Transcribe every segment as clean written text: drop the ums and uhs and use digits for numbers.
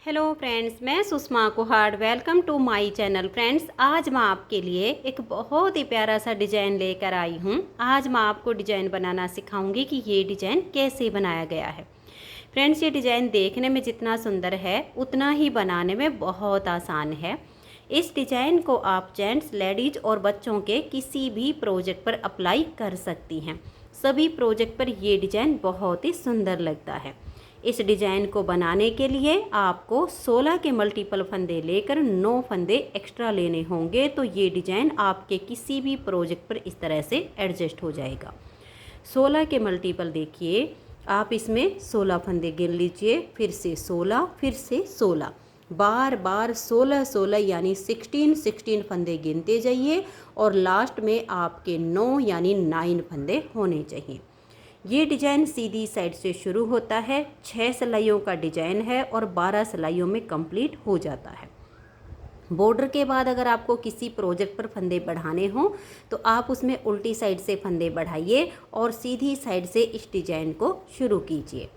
Hello friends, मैं Sushma Kuhad. Welcome to my channel. Friends, आज मैं आपके लिए एक बहुत ही प्यारा सा डिज़ाइन लेकर आई हूँ। आज मैं आपको डिज़ाइन बनाना सिखाऊंगी कि ये डिज़ाइन कैसे बनाया गया है। फ्रेंड्स, ये डिज़ाइन देखने में जितना सुंदर है उतना ही बनाने में बहुत आसान है। इस डिज़ाइन को आप जेंट्स, लेडीज़ और बच्चों के किसी भी प्रोजेक्ट पर अप्लाई कर सकती हैं। सभी प्रोजेक्ट पर ये डिज़ाइन बहुत ही सुंदर लगता है। इस डिज़ाइन को बनाने के लिए आपको 16 के मल्टीपल फंदे लेकर 9 फंदे एक्स्ट्रा लेने होंगे, तो ये डिज़ाइन आपके किसी भी प्रोजेक्ट पर इस तरह से एडजस्ट हो जाएगा। 16 के मल्टीपल देखिए, आप इसमें 16 फंदे गिन लीजिए, फिर से 16, फिर से 16, बार बार 16 16 यानी 16 फंदे गिनते जाइए और लास्ट में आपके 9 यानी 9 फंदे होने चाहिए। ये डिज़ाइन सीधी साइड से शुरू होता है, 6 सिलाइयों का डिज़ाइन है और 12 सिलाइयों में कंप्लीट हो जाता है। बॉर्डर के बाद अगर आपको किसी प्रोजेक्ट पर फंदे बढ़ाने हों तो आप उसमें उल्टी साइड से फंदे बढ़ाइए और सीधी साइड से इस डिज़ाइन को शुरू कीजिए।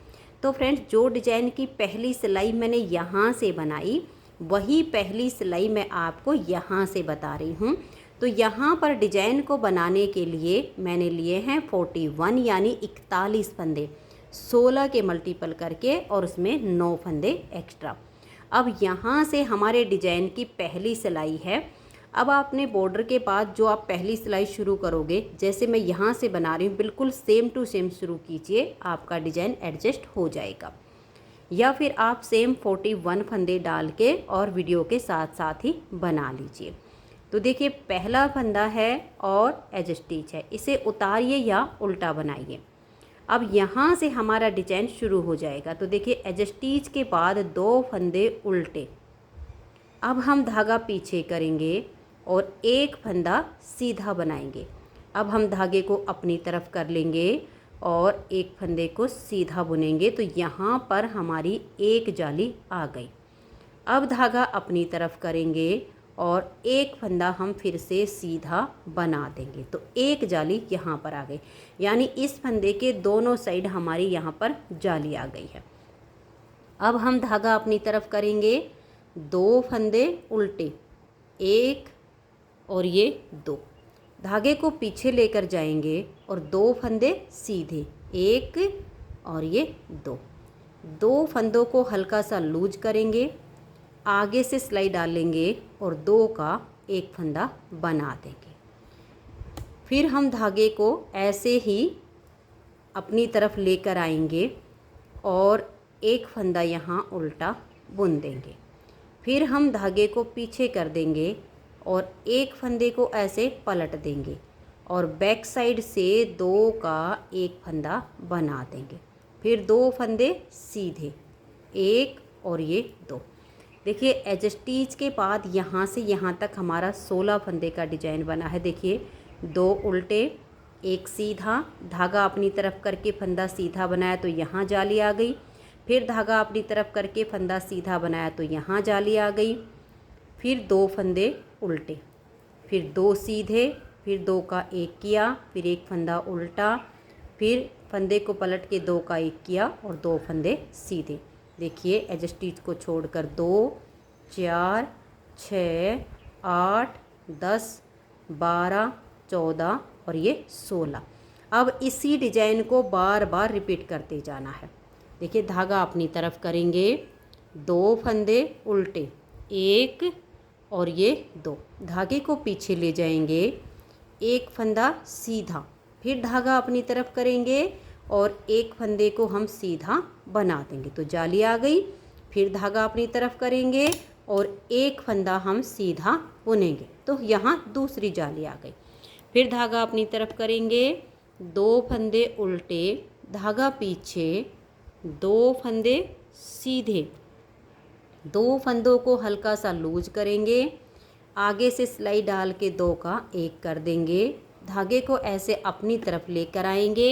तो फ्रेंड्स, जो डिज़ाइन की पहली सिलाई मैंने यहाँ से बनाई वही पहली सिलाई मैं आपको यहाँ से बता रही हूँ। तो यहाँ पर डिज़ाइन को बनाने के लिए मैंने लिए हैं 41 यानी 41 फंदे, 16 के मल्टीपल करके और उसमें 9 फंदे एक्स्ट्रा। अब यहाँ से हमारे डिज़ाइन की पहली सिलाई है। अब आपने बॉर्डर के बाद जो आप पहली सिलाई शुरू करोगे, जैसे मैं यहाँ से बना रही हूँ, बिल्कुल सेम टू सेम शुरू कीजिए, आपका डिज़ाइन एडजस्ट हो जाएगा। या फिर आप सेम 41 फंदे डाल के और वीडियो के साथ साथ ही बना लीजिए। तो देखिए, पहला फंदा है और एज स्टिच है, इसे उतारिए या उल्टा बनाइए। अब यहाँ से हमारा डिज़ाइन शुरू हो जाएगा। तो देखिए, एज स्टिच के बाद 2 फंदे उल्टे। अब हम धागा पीछे करेंगे और एक फंदा सीधा बनाएंगे। अब हम धागे को अपनी तरफ कर लेंगे और एक फंदे को सीधा बुनेंगे। तो यहाँ पर हमारी एक जाली आ गई। अब धागा अपनी तरफ करेंगे और एक फंदा हम फिर से सीधा बना देंगे। तो एक जाली यहाँ पर आ गई, यानी इस फंदे के दोनों साइड हमारी यहाँ पर जाली आ गई है। अब हम धागा अपनी तरफ करेंगे, 2 फंदे उल्टे, एक और ये 2, धागे को पीछे लेकर जाएंगे और 2 फंदे सीधे, एक और ये 2 फंदों को हल्का सा लूज करेंगे, आगे से सिलाई डालेंगे और 2 का एक फंदा बना देंगे। फिर हम धागे को ऐसे ही अपनी तरफ लेकर आएंगे और एक फंदा यहाँ उल्टा बुन देंगे। फिर हम धागे को पीछे कर देंगे और एक फंदे को ऐसे पलट देंगे और बैक साइड से 2 का एक फंदा बना देंगे। फिर 2 फंदे सीधे, एक और ये 2। देखिए, एज स्टिच के बाद यहाँ से यहाँ तक हमारा 16 फंदे का डिज़ाइन बना है। देखिए, 2 उल्टे, एक सीधा, धागा अपनी तरफ करके फंदा सीधा बनाया तो यहाँ जाली आ गई। फिर धागा अपनी तरफ करके फंदा सीधा बनाया तो यहाँ जाली आ गई। फिर 2 फंदे उल्टे, फिर 2 सीधे, फिर 2 का एक किया, फिर एक फंदा उल्टा, फिर फंदे को पलट के 2 का एक किया और 2 फंदे सीधे। देखिए, एज स्टिच को छोड़कर 2 4 6 8 10 12 14 और ये 16। अब इसी डिज़ाइन को बार बार रिपीट करते जाना है। देखिए, धागा अपनी तरफ करेंगे, 2 फंदे उल्टे, एक और ये 2, धागे को पीछे ले जाएंगे, एक फंदा सीधा, फिर धागा अपनी तरफ करेंगे और एक फंदे को हम सीधा बना देंगे तो जाली आ गई। फिर धागा अपनी तरफ करेंगे और एक फंदा हम सीधा बुनेंगे तो यहाँ दूसरी जाली आ गई। फिर धागा अपनी तरफ करेंगे, 2 फंदे उल्टे, धागा पीछे, 2 फंदे सीधे, 2 फंदों को हल्का सा लूज करेंगे, आगे से सिलाई डाल के 2 का एक कर देंगे, धागे को ऐसे अपनी तरफ लेकर आएंगे,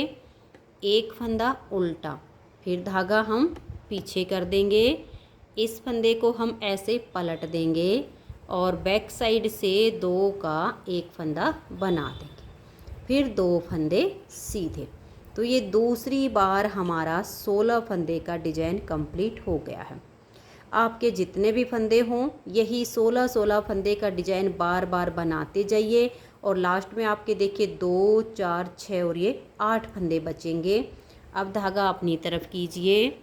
एक फंदा उल्टा, फिर धागा हम पीछे कर देंगे, इस फंदे को हम ऐसे पलट देंगे और बैक साइड से 2 का एक फंदा बना देंगे, फिर 2 फंदे सीधे। तो ये दूसरी बार हमारा 16 फंदे का डिज़ाइन कंप्लीट हो गया है। आपके जितने भी फंदे हों यही 16-16 फंदे का डिजाइन बार बार बनाते जाइए और लास्ट में आपके देखिए 2, 4, 6 और ये 8 फंदे बचेंगे। अब धागा अपनी तरफ कीजिए,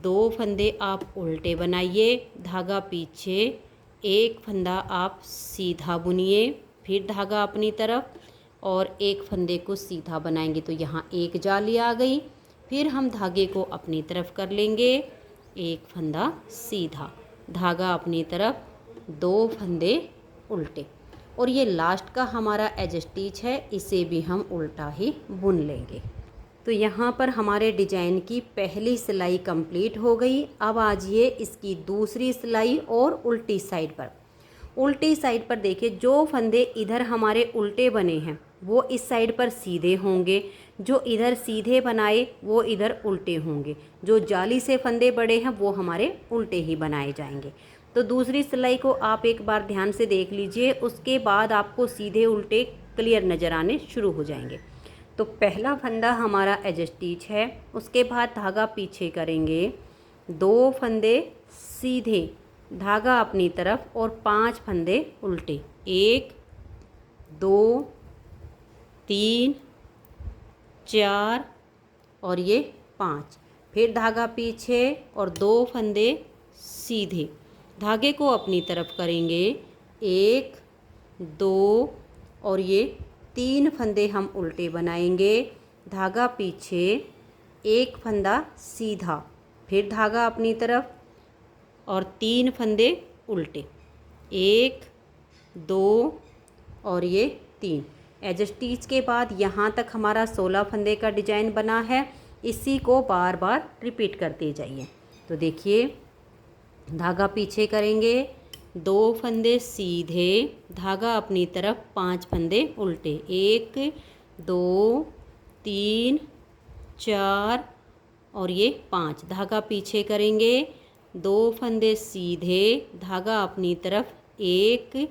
2 फंदे आप उल्टे बनाइए, धागा पीछे, एक फंदा आप सीधा बुनिए, फिर धागा अपनी तरफ और एक फंदे को सीधा बनाएंगे तो यहाँ एक जाली आ गई। फिर हम धागे को अपनी तरफ कर लेंगे, एक फंदा सीधा, धागा अपनी तरफ, 2 फंदे उल्टे और ये लास्ट का हमारा एज स्टिच है, इसे भी हम उल्टा ही बुन लेंगे। तो यहाँ पर हमारे डिजाइन की पहली सिलाई कंप्लीट हो गई। अब आजिए इसकी दूसरी सिलाई और उल्टी साइड पर। उल्टी साइड पर देखिए जो फंदे इधर हमारे उल्टे बने हैं वो इस साइड पर सीधे होंगे, जो इधर सीधे बनाए वो इधर उल्टे होंगे, जो जाली से फंदे बड़े हैं वो हमारे उल्टे ही बनाए जाएंगे। तो दूसरी सिलाई को आप एक बार ध्यान से देख लीजिए, उसके बाद आपको सीधे उल्टे क्लियर नज़र आने शुरू हो जाएंगे। तो पहला फंदा हमारा एज स्टिच है, उसके बाद धागा पीछे करेंगे, 2 फंदे सीधे, धागा अपनी तरफ और 5 फंदे उल्टे, 1, 2, 3, 4 और ये 5। फिर धागा पीछे और 2 फंदे सीधे, धागे को अपनी तरफ करेंगे, 1, 2 और ये 3 फंदे हम उल्टे बनाएंगे, धागा पीछे, एक फंदा सीधा, फिर धागा अपनी तरफ और 3 फंदे उल्टे, 1, 2 और ये 3। एज स्टिच के बाद यहाँ तक हमारा 16 फंदे का डिजाइन बना है, इसी को बार बार रिपीट करते जाइए। तो देखिए धागा पीछे करेंगे, 2 फंदे सीधे, धागा अपनी तरफ, 5 फंदे उल्टे, 1, 2, 3, 4 और ये 5, धागा पीछे करेंगे, 2 फंदे सीधे, धागा अपनी तरफ, 1,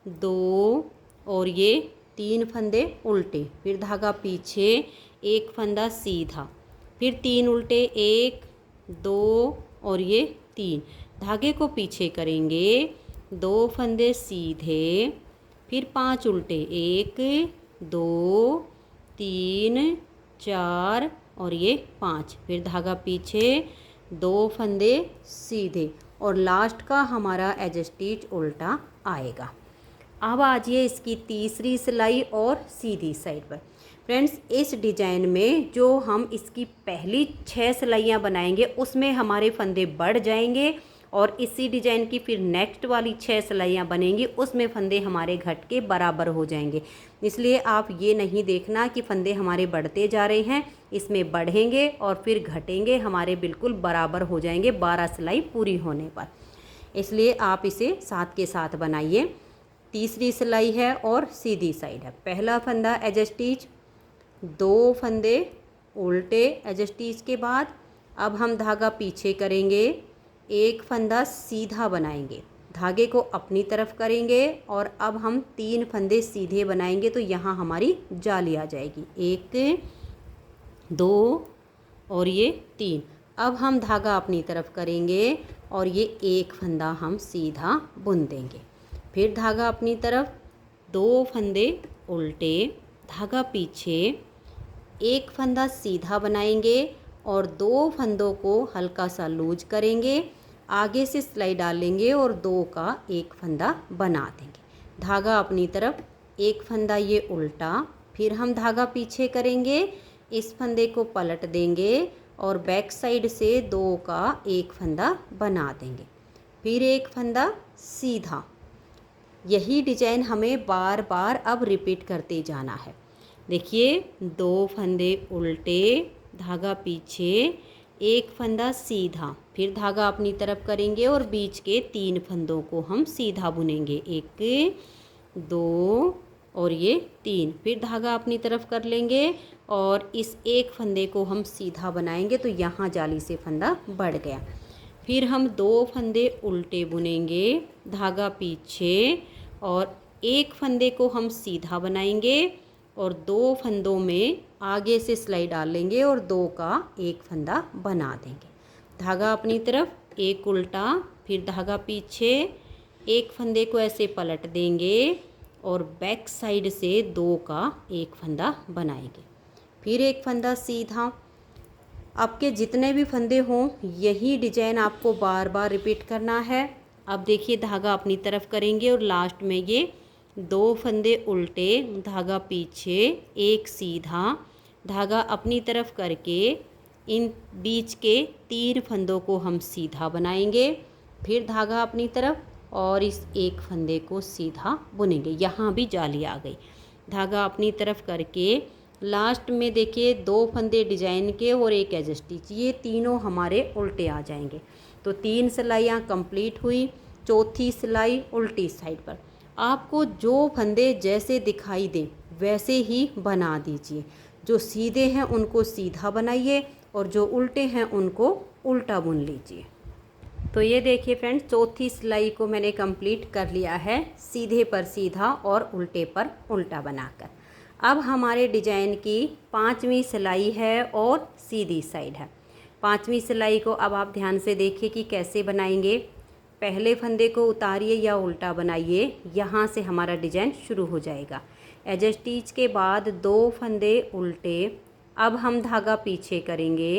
2 और ये 3 फंदे उल्टे, फिर धागा पीछे, एक फंदा सीधा, फिर 3 उल्टे, 1, 2 और ये 3, धागे को पीछे करेंगे, 2 फंदे सीधे, फिर 5 उल्टे, 1, 2, 3, 4 और ये 5, फिर धागा पीछे, 2 फंदे सीधे और लास्ट का हमारा एज स्टिच उल्टा आएगा। अब आजिए इसकी तीसरी सिलाई और सीधी साइड पर। फ्रेंड्स इस डिजाइन में जो हम इसकी पहली 6 सिलाइयाँ बनाएंगे उसमें हमारे फंदे बढ़ जाएंगे और इसी डिजाइन की फिर नेक्स्ट वाली 6 सिलाइयाँ बनेंगी उसमें फंदे हमारे घट के बराबर हो जाएंगे। इसलिए आप ये नहीं देखना कि फंदे हमारे बढ़ते जा रहे हैं, इसमें बढ़ेंगे और फिर घटेंगे, हमारे बिल्कुल बराबर हो जाएंगे 12 सिलाई पूरी होने पर। इसलिए आप इसे साथ के साथ बनाइए। तीसरी सिलाई है और सीधी साइड है। पहला फंदा एज स्टिच, 2 फंदे उल्टे एज स्टिच के बाद अब हम धागा पीछे करेंगे, एक फंदा सीधा बनाएंगे, धागे को अपनी तरफ करेंगे और अब हम 3 फंदे सीधे बनाएंगे तो यहाँ हमारी जाली आ जाएगी, 1, 2 और ये 3। अब हम धागा अपनी तरफ करेंगे और ये एक फंदा हम सीधा बुन देंगे, फिर धागा अपनी तरफ, 2 फंदे उल्टे, धागा पीछे, एक फंदा सीधा बनाएंगे और 2 फंदों को हल्का सा लूज करेंगे, आगे से सिलाई डालेंगे और 2 का एक फंदा बना देंगे, धागा अपनी तरफ, एक फंदा ये उल्टा, फिर हम धागा पीछे करेंगे, इस फंदे को पलट देंगे और बैक साइड से 2 का एक फंदा बना देंगे, फिर एक फंदा सीधा। यही डिजाइन हमें बार बार अब रिपीट करते जाना है। देखिए 2 फंदे उल्टे, धागा पीछे, एक फंदा सीधा, फिर धागा अपनी तरफ करेंगे और बीच के 3 फंदों को हम सीधा बुनेंगे, 1, 2 और ये 3, फिर धागा अपनी तरफ कर लेंगे और इस एक फंदे को हम सीधा बनाएंगे तो यहाँ जाली से फंदा बढ़ गया, फिर हम 2 फंदे उल्टे बुनेंगे, धागा पीछे और एक फंदे को हम सीधा बनाएंगे और 2 फंदों में आगे से सिलाई डालेंगे और 2 का एक फंदा बना देंगे, धागा अपनी तरफ, एक उल्टा, फिर धागा पीछे, एक फंदे को ऐसे पलट देंगे और बैक साइड से 2 का एक फंदा बनाएंगे। फिर एक फंदा सीधा। आपके जितने भी फंदे हों यही डिजाइन आपको बार बार रिपीट करना है। अब देखिए धागा अपनी तरफ करेंगे और लास्ट में ये 2 फंदे उल्टे, धागा पीछे, एक सीधा, धागा अपनी तरफ करके इन बीच के 3 फंदों को हम सीधा बनाएंगे। फिर धागा अपनी तरफ और इस एक फंदे को सीधा बुनेंगे। यहाँ भी जाली आ गई। धागा अपनी तरफ करके लास्ट में देखिए 2 फंदे डिजाइन के और एक एज स्टिच, ये तीनों हमारे उल्टे आ जाएंगे। तो 3 सिलाइयाँ कंप्लीट हुई। चौथी सिलाई उल्टी साइड पर। आपको जो फंदे जैसे दिखाई दें वैसे ही बना दीजिए। जो सीधे हैं उनको सीधा बनाइए और जो उल्टे हैं उनको उल्टा बुन लीजिए। तो ये देखिए फ्रेंड्स, चौथी सिलाई को मैंने कंप्लीट कर लिया है, सीधे पर सीधा और उल्टे पर उल्टा बनाकर। अब हमारे डिजाइन की 5वीं सिलाई है और सीधी साइड है। 5वीं सिलाई को अब आप ध्यान से देखिए कि कैसे बनाएंगे। पहले फंदे को उतारिए या उल्टा बनाइए, यहाँ से हमारा डिजाइन शुरू हो जाएगा। एज स्टिच के बाद 2 फंदे उल्टे। अब हम धागा पीछे करेंगे,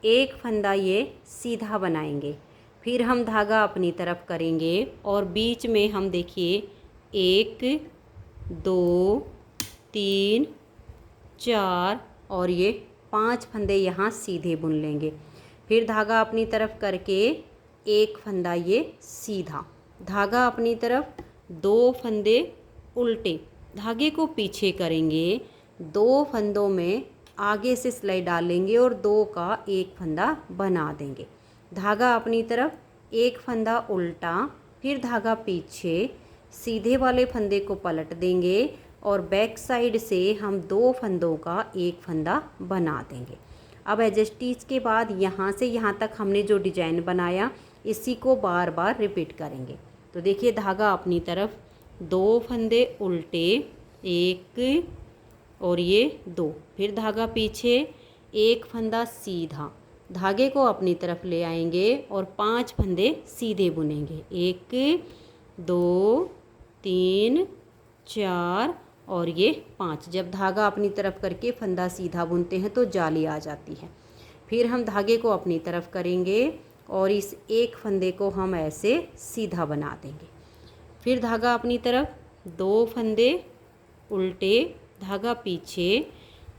एक फंदा ये सीधा बनाएंगे। फिर हम धागा अपनी तरफ करेंगे और बीच में हम देखिए 1 2 3 4 और ये 5 फंदे यहाँ सीधे बुन लेंगे। फिर धागा अपनी तरफ करके एक फंदा ये सीधा, धागा अपनी तरफ, 2 फंदे उल्टे, धागे को पीछे करेंगे, 2 फंदों में आगे से सिलाई डालेंगे और 2 का एक फंदा बना देंगे। धागा अपनी तरफ, एक फंदा उल्टा, फिर धागा पीछे, सीधे वाले फंदे को पलट देंगे और बैक साइड से हम 2 फंदों का एक फंदा बना देंगे। अब एज स्टिच के बाद यहाँ से यहाँ तक हमने जो डिजाइन बनाया इसी को बार बार रिपीट करेंगे। तो देखिए धागा अपनी तरफ, 2 फंदे उल्टे, 1 और ये 2, फिर धागा पीछे, एक फंदा सीधा, धागे को अपनी तरफ ले आएंगे और 5 फंदे सीधे बुनेंगे। 1 2 3 4 और ये 5। जब धागा अपनी तरफ करके फंदा सीधा बुनते हैं तो जाली आ जाती है। फिर हम धागे को अपनी तरफ करेंगे और इस एक फंदे को हम ऐसे सीधा बना देंगे। फिर धागा अपनी तरफ, 2 फंदे उल्टे, धागा पीछे,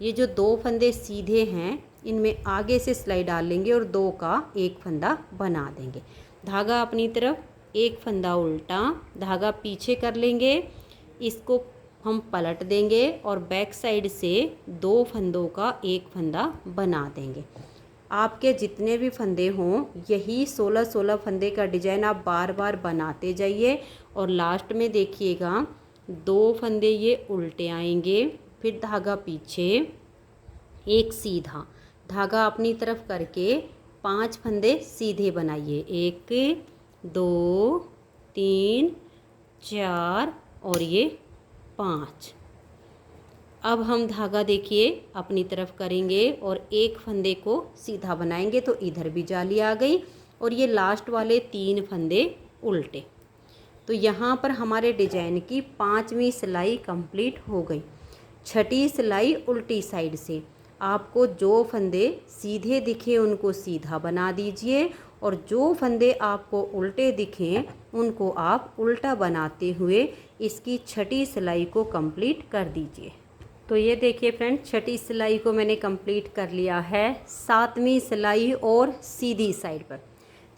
ये जो 2 फंदे सीधे हैं इनमें आगे से सिलाई डाल लेंगे और 2 का एक फंदा बना देंगे। धागा अपनी तरफ, एक फंदा उल्टा, धागा पीछे कर लेंगे, इसको हम पलट देंगे और बैक साइड से 2 फंदों का एक फंदा बना देंगे। आपके जितने भी फंदे हों यही 16-16 फंदे का डिजाइन आप बार बार बनाते जाइए और लास्ट में देखिएगा 2 फंदे ये उल्टे आएंगे, फिर धागा पीछे, एक सीधा, धागा अपनी तरफ करके 5 फंदे सीधे बनाइए। 1 2 3 4 और ये 5। अब हम धागा देखिए अपनी तरफ करेंगे और एक फंदे को सीधा बनाएंगे तो इधर भी जाली आ गई और ये लास्ट वाले 3 फंदे उल्टे। तो यहाँ पर हमारे डिजाइन की 5वीं सिलाई कंप्लीट हो गई। 6ठी सिलाई उल्टी साइड से। आपको जो फंदे सीधे दिखे उनको सीधा बना दीजिए और जो फंदे आपको उल्टे दिखें उनको आप उल्टा बनाते हुए इसकी 6ठी सिलाई को कंप्लीट कर दीजिए। तो ये देखिए फ्रेंड्स, 6ठी सिलाई को मैंने कंप्लीट कर लिया है। 7वीं सिलाई और सीधी साइड पर।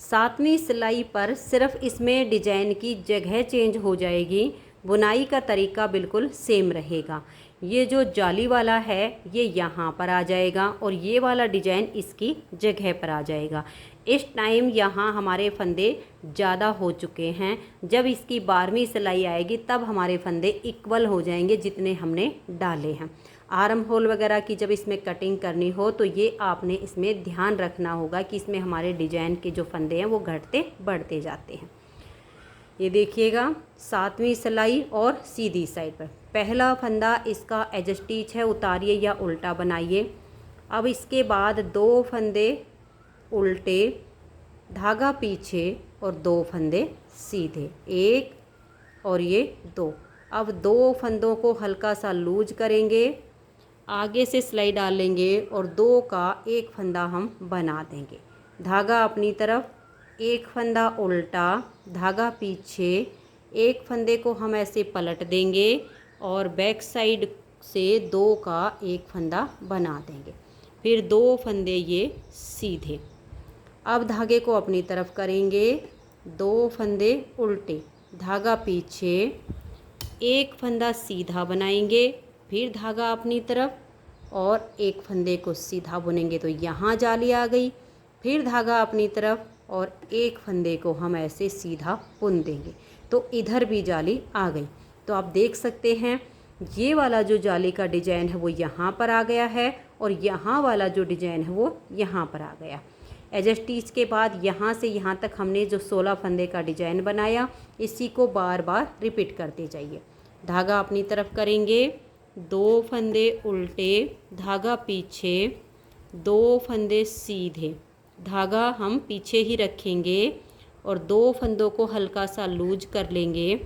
7वीं सिलाई पर सिर्फ इसमें डिजाइन की जगह चेंज हो जाएगी, बुनाई का तरीका बिल्कुल सेम रहेगा। ये जो जाली वाला है ये यहाँ पर आ जाएगा और ये वाला डिजाइन इसकी जगह पर आ जाएगा। इस टाइम यहाँ हमारे फंदे ज़्यादा हो चुके हैं। जब इसकी 12वीं सिलाई आएगी तब हमारे फंदे इक्वल हो जाएंगे जितने हमने डाले हैं। आर्म होल वगैरह की जब इसमें कटिंग करनी हो तो ये आपने इसमें ध्यान रखना होगा कि इसमें हमारे डिजाइन के जो फंदे हैं वो घटते बढ़ते जाते हैं। ये देखिएगा 7वीं सिलाई और सीधी साइड पर पहला फंदा इसका एज स्टिच है, उतारिए या उल्टा बनाइए। अब इसके बाद 2 फंदे उल्टे, धागा पीछे, और 2 फंदे सीधे, 1 और ये 2। अब 2 फंदों को हल्का सा लूज करेंगे, आगे से सिलाई डालेंगे और 2 का एक फंदा हम बना देंगे। धागा अपनी तरफ, एक फंदा उल्टा, धागा पीछे, एक फंदे को हम ऐसे पलट देंगे और बैक साइड से 2 का एक फंदा बना देंगे। फिर 2 फंदे ये सीधे। अब धागे को अपनी तरफ करेंगे, 2 फंदे उल्टे, धागा पीछे, एक फंदा सीधा बनाएंगे, फिर धागा अपनी तरफ और एक फंदे को सीधा बुनेंगे तो यहाँ जाली आ गई। फिर धागा अपनी तरफ और एक फंदे को हम ऐसे सीधा बुन देंगे तो इधर भी जाली आ गई। तो आप देख सकते हैं ये वाला जो जाली का डिजाइन है वो यहाँ पर आ गया है और यहाँ वाला जो डिजाइन है वो यहाँ पर आ गया। एज स्टिच के बाद यहाँ से यहाँ तक हमने जो 16 फंदे का डिजाइन बनाया, इसी को बार बार रिपीट करते जाइए। धागा अपनी तरफ करेंगे, 2 फंदे उल्टे, धागा पीछे, 2 फंदे सीधे, धागा हम पीछे ही रखेंगे और 2 फंदों को हल्का सा लूज कर लेंगे।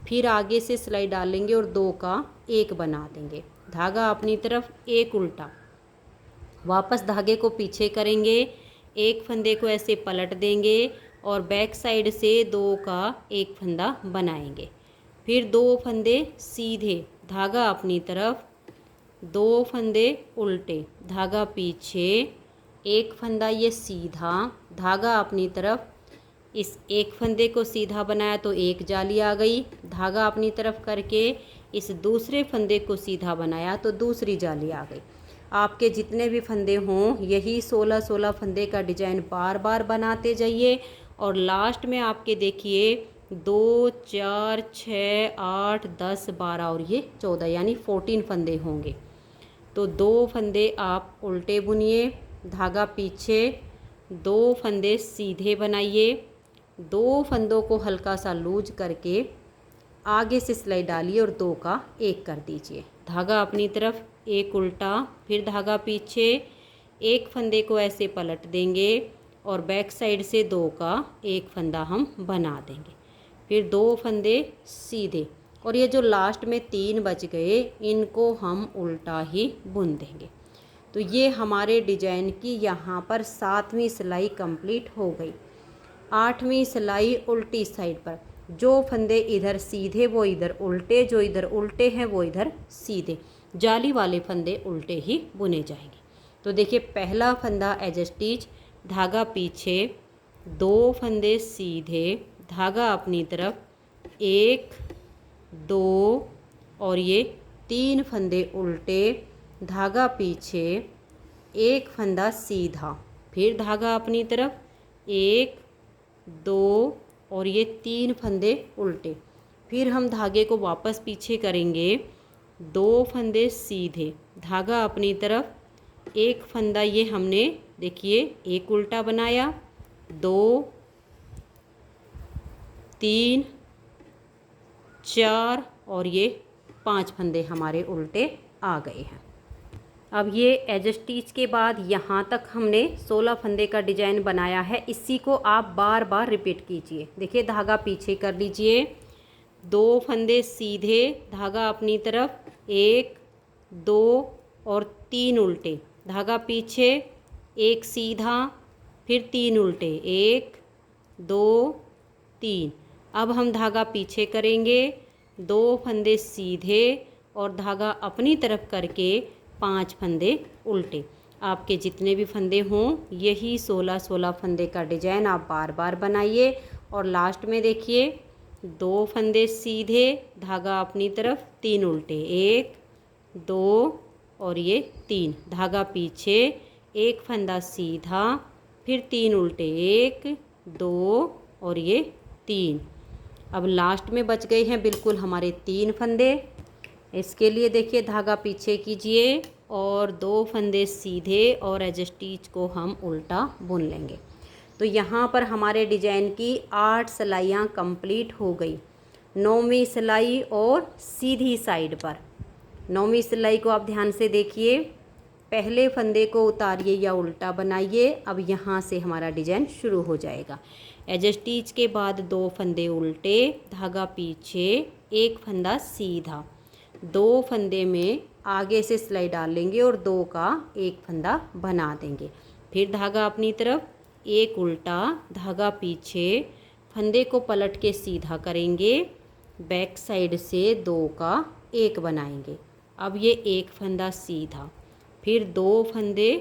फिर आगे से सिलाई डालेंगे और 2 का एक बना देंगे। धागा अपनी तरफ, एक उल्टा, वापस धागे को पीछे करेंगे, एक फंदे को ऐसे पलट देंगे और बैक साइड से 2 का एक फंदा बनाएंगे। फिर 2 फंदे सीधे, धागा अपनी तरफ, 2 फंदे उल्टे, धागा पीछे, एक फंदा ये सीधा, धागा अपनी तरफ, इस एक फंदे को सीधा बनाया तो एक जाली आ गई। धागा अपनी तरफ करके इस दूसरे फंदे को सीधा बनाया तो दूसरी जाली आ गई। आपके जितने भी फंदे हों यही 16 फंदे का डिजाइन बार बार बनाते जाइए और लास्ट में आपके देखिए 2, 4, 6, 8, 10, 12 और ये 14 यानी 14 फंदे होंगे। तो 2 फंदे आप उल्टे बुनिए, धागा पीछे, 2 फंदे सीधे बनाइए, 2 फंदों को हल्का सा लूज करके आगे से सिलाई डालिए और 2 का एक कर दीजिए। धागा अपनी तरफ, एक उल्टा, फिर धागा पीछे, एक फंदे को ऐसे पलट देंगे और बैक साइड से 2 का एक फंदा हम बना देंगे। फिर 2 फंदे सीधे और ये जो लास्ट में 3 बच गए इनको हम उल्टा ही बुन देंगे। तो ये हमारे डिजाइन की यहाँ पर 7वीं सिलाई कंप्लीट हो गई। 8वीं सिलाई उल्टी साइड पर, जो फंदे इधर सीधे वो इधर उल्टे, जो इधर उल्टे हैं वो इधर सीधे, जाली वाले फंदे उल्टे ही बुने जाएंगे। तो देखिए पहला फंदा एज स्टिच, धागा पीछे, 2 फंदे सीधे, धागा अपनी तरफ, 1, 2 और ये 3 फंदे उल्टे, धागा पीछे, एक फंदा सीधा, फिर धागा अपनी तरफ, 1, 2 और ये 3 फंदे उल्टे। फिर हम धागे को वापस पीछे करेंगे, 2 फंदे सीधे, धागा अपनी तरफ, एक फंदा ये हमने देखिए एक उल्टा बनाया, 2, 3, 4 और ये 5 फंदे हमारे उल्टे आ गए हैं। अब ये एज स्टिच के बाद यहाँ तक हमने 16 फंदे का डिजाइन बनाया है, इसी को आप बार बार रिपीट कीजिए। देखिए धागा पीछे कर लीजिए, 2 फंदे सीधे, धागा अपनी तरफ, 1, 2 और 3 उल्टे, धागा पीछे, एक सीधा, फिर 3 उल्टे, 1, 2, 3। अब हम धागा पीछे करेंगे, 2 फंदे सीधे और धागा अपनी तरफ करके 5 फंदे उल्टे। आपके जितने भी फंदे हों यही 16 फंदे का डिजाइन आप बार बार बनाइए और लास्ट में देखिए 2 फंदे सीधे, धागा अपनी तरफ, 3 उल्टे, 1, 2 और ये 3, धागा पीछे, एक फंदा सीधा, फिर 3 उल्टे, 1, 2 और ये 3। अब लास्ट में बच गए हैं बिल्कुल हमारे 3 फंदे। इसके लिए देखिए धागा पीछे कीजिए और 2 फंदे सीधे और एज स्टिच को हम उल्टा बुन लेंगे। तो यहाँ पर हमारे डिजाइन की 8 सिलाइयाँ कंप्लीट हो गई। 9वीं सिलाई और सीधी साइड पर, 9वीं सिलाई को आप ध्यान से देखिए, पहले फंदे को उतारिए या उल्टा बनाइए। अब यहाँ से हमारा डिजाइन शुरू हो जाएगा। एज स्टिच के बाद 2 फंदे उल्टे, धागा पीछे, एक फंदा सीधा, 2 फंदे में आगे से सिलाई डाल लेंगे और 2 का एक फंदा बना देंगे। फिर धागा अपनी तरफ, एक उल्टा, धागा पीछे, फंदे को पलट के सीधा करेंगे, बैक साइड से 2 का एक बनाएंगे। अब ये एक फंदा सीधा, फिर 2 फंदे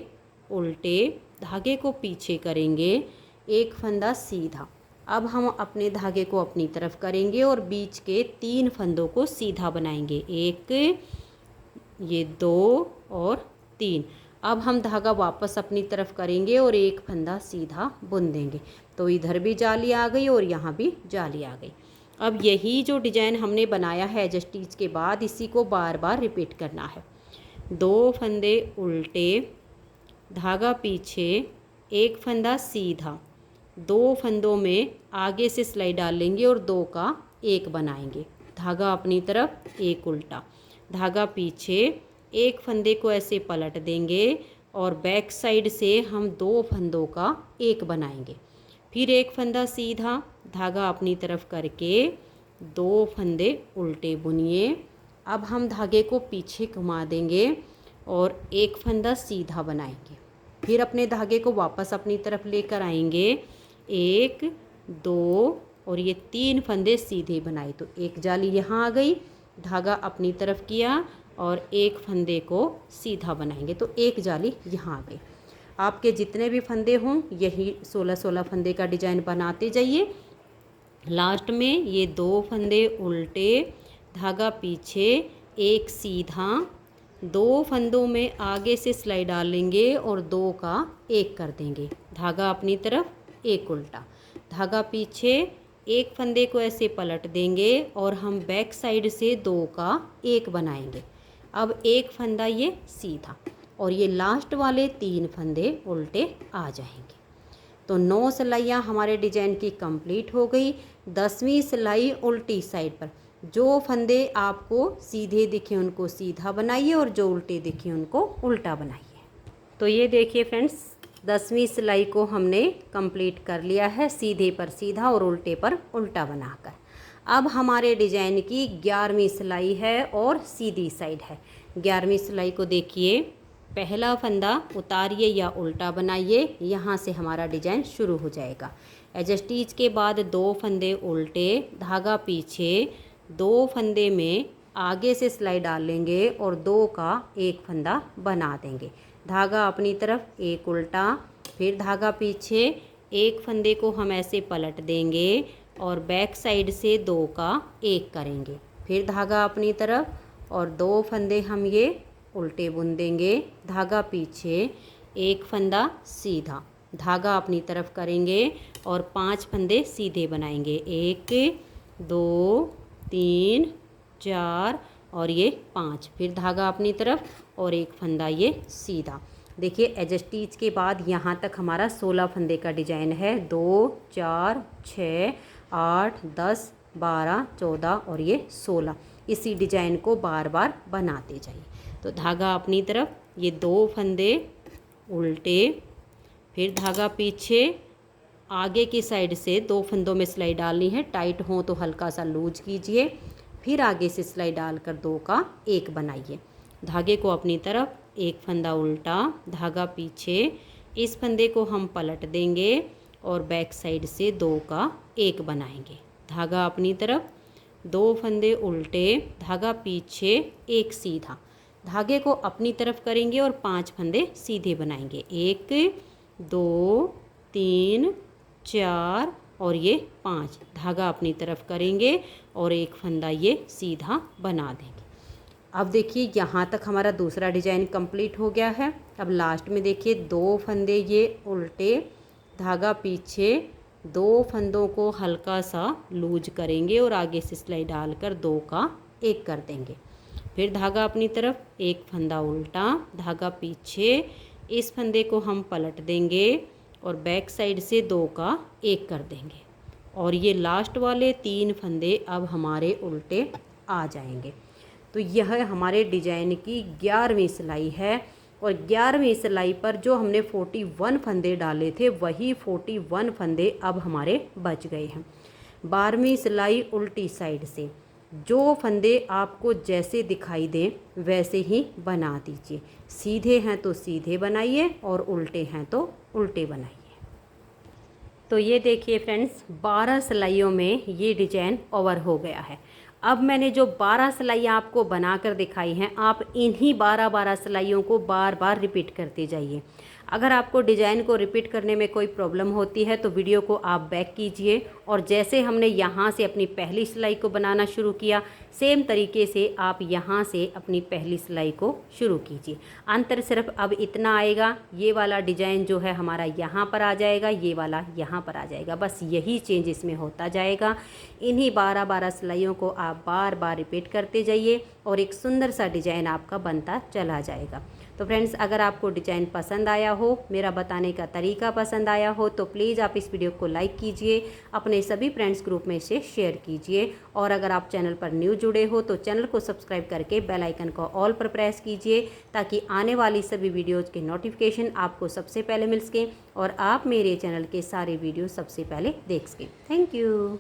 उल्टे, धागे को पीछे करेंगे, एक फंदा सीधा। अब हम अपने धागे को अपनी तरफ करेंगे और बीच के 3 फंदों को सीधा बनाएंगे, 1, ये 2 और 3। अब हम धागा वापस अपनी तरफ करेंगे और एक फंदा सीधा बुन देंगे। तो इधर भी जाली आ गई और यहाँ भी जाली आ गई। अब यही जो डिजाइन हमने बनाया है एज स्टिच के बाद, इसी को बार बार रिपीट करना है। 2 फंदे उल्टे, धागा पीछे, एक फंदा सीधा, 2 फंदों में आगे से सिलाई डाल लेंगे और 2 का एक बनाएंगे। धागा अपनी तरफ, एक उल्टा, धागा पीछे, एक फंदे को ऐसे पलट देंगे और बैक साइड से हम 2 फंदों का एक बनाएंगे। फिर एक फंदा सीधा, धागा अपनी तरफ करके 2 फंदे उल्टे बुनिए। अब हम धागे को पीछे घुमा देंगे और एक फंदा सीधा बनाएंगे। फिर अपने धागे को वापस अपनी तरफ लेकर आएंगे, 1, 2 और ये 3 फंदे सीधे बनाए। तो एक जाली यहाँ आ गई, धागा अपनी तरफ किया और एक फंदे को सीधा बनाएंगे। तो एक जाली यहाँ आ गई। आपके जितने भी फंदे हों यही 16-16 फंदे का डिजाइन बनाते जाइए। लास्ट में ये 2 फंदे उल्टे, धागा पीछे, एक सीधा, 2 फंदों में आगे से सिलाई डाल लेंगे और 2 का एक कर देंगे। धागा अपनी तरफ, एक उल्टा, धागा पीछे, एक फंदे को ऐसे पलट देंगे और हम बैक साइड से 2 का एक बनाएंगे। अब एक फंदा ये सीधा और ये लास्ट वाले 3 फंदे उल्टे आ जाएंगे। तो 9 सिलाइयाँ हमारे डिजाइन की कंप्लीट हो गई। 10वीं सिलाई उल्टी साइड पर, जो फंदे आपको सीधे दिखे उनको सीधा बनाइए और जो उल्टे दिखे उनको उल्टा बनाइए। तो ये देखिए फ्रेंड्स, 10वीं सिलाई को हमने कंप्लीट कर लिया है, सीधे पर सीधा और उल्टे पर उल्टा बनाकर। अब हमारे डिजाइन की 11वीं सिलाई है और सीधी साइड है। 11वीं सिलाई को देखिए, पहला फंदा उतारिए या उल्टा बनाइए, यहाँ से हमारा डिजाइन शुरू हो जाएगा। एज स्टिच के बाद 2 फंदे उल्टे, धागा पीछे, 2 फंदे में आगे से सिलाई डाल लेंगे और 2 का एक फंदा बना देंगे। धागा अपनी तरफ, एक उल्टा, फिर धागा पीछे, एक फंदे को हम ऐसे पलट देंगे और बैक साइड से 2 का एक करेंगे। फिर धागा अपनी तरफ और 2 फंदे हम ये उल्टे बुन देंगे। धागा पीछे, एक फंदा सीधा, धागा अपनी तरफ करेंगे और 5 फंदे सीधे बनाएंगे, 1, 2, 3, 4 और ये 5। फिर धागा अपनी तरफ और एक फंदा ये सीधा। देखिए एज स्टिच के बाद यहाँ तक हमारा 16 फंदे का डिजाइन है। 2, 4, 6, 8, 10, 12, 14 और ये 16। इसी डिजाइन को बार बार बनाते जाइए। तो धागा अपनी तरफ, ये 2 फंदे उल्टे, फिर धागा पीछे, आगे की साइड से 2 फंदों में सिलाई डालनी है। टाइट हो तो हल्का सा लूज कीजिए, फिर आगे से सिलाई डालकर 2 का एक बनाइए। धागे को अपनी तरफ, एक फंदा उल्टा, धागा पीछे, इस फंदे को हम पलट देंगे और बैक साइड से 2 का एक बनाएंगे। धागा अपनी तरफ, 2 फंदे उल्टे, धागा पीछे, एक सीधा, धागे को अपनी तरफ करेंगे और 5 फंदे सीधे बनाएंगे, 1, 2, 3, 4 और ये 5। धागा अपनी तरफ करेंगे और एक फंदा ये सीधा बना देंगे। अब देखिए यहाँ तक हमारा दूसरा डिजाइन कंप्लीट हो गया है। अब लास्ट में देखिए 2 फंदे ये उल्टे, धागा पीछे, 2 फंदों को हल्का सा लूज करेंगे और आगे से सिलाई डालकर 2 का एक कर देंगे। फिर धागा अपनी तरफ, एक फंदा उल्टा, धागा पीछे, इस फंदे को हम पलट देंगे और बैक साइड से 2 का एक कर देंगे। और ये लास्ट वाले 3 फंदे अब हमारे उल्टे आ जाएंगे। तो यह हमारे डिजाइन की 11वीं सिलाई है। और 11वीं सिलाई पर जो हमने 41 फंदे डाले थे वही 41 फंदे अब हमारे बच गए हैं। 12वीं सिलाई उल्टी साइड से जो फंदे आपको जैसे दिखाई दें वैसे ही बना दीजिए। सीधे हैं तो सीधे बनाइए और उल्टे हैं तो उल्टे बनाइए। तो ये देखिए फ्रेंड्स, 12 सिलाइयों में ये डिजाइन ओवर हो गया है। अब मैंने जो 12 सिलाइयाँ आपको बनाकर दिखाई हैं, आप इन्हीं 12 सिलाइयों को बार बार रिपीट करते जाइए। अगर आपको डिज़ाइन को रिपीट करने में कोई प्रॉब्लम होती है तो वीडियो को आप बैक कीजिए और जैसे हमने यहाँ से अपनी पहली सिलाई को बनाना शुरू किया, सेम तरीके से आप यहाँ से अपनी पहली सिलाई को शुरू कीजिए। अंतर सिर्फ अब इतना आएगा, ये वाला डिज़ाइन जो है हमारा यहाँ पर आ जाएगा, ये वाला यहाँ पर आ जाएगा। बस यही चेंज इसमें होता जाएगा। इन्हीं 12 सिलाइयों को आप बार बार रिपीट करते जाइए और एक सुंदर सा डिज़ाइन आपका बनता चला जाएगा। तो फ्रेंड्स, अगर आपको डिज़ाइन पसंद आया हो, मेरा बताने का तरीका पसंद आया हो, तो प्लीज़ आप इस वीडियो को लाइक कीजिए, अपने सभी फ्रेंड्स ग्रुप में इसे शेयर कीजिए। और अगर आप चैनल पर न्यू जुड़े हो तो चैनल को सब्सक्राइब करके बेल आइकन को ऑल पर प्रेस कीजिए, ताकि आने वाली सभी वीडियोज़ के नोटिफिकेशन आपको सबसे पहले मिल सकें और आप मेरे चैनल के सारे वीडियो सबसे पहले देख सकें। Thank you.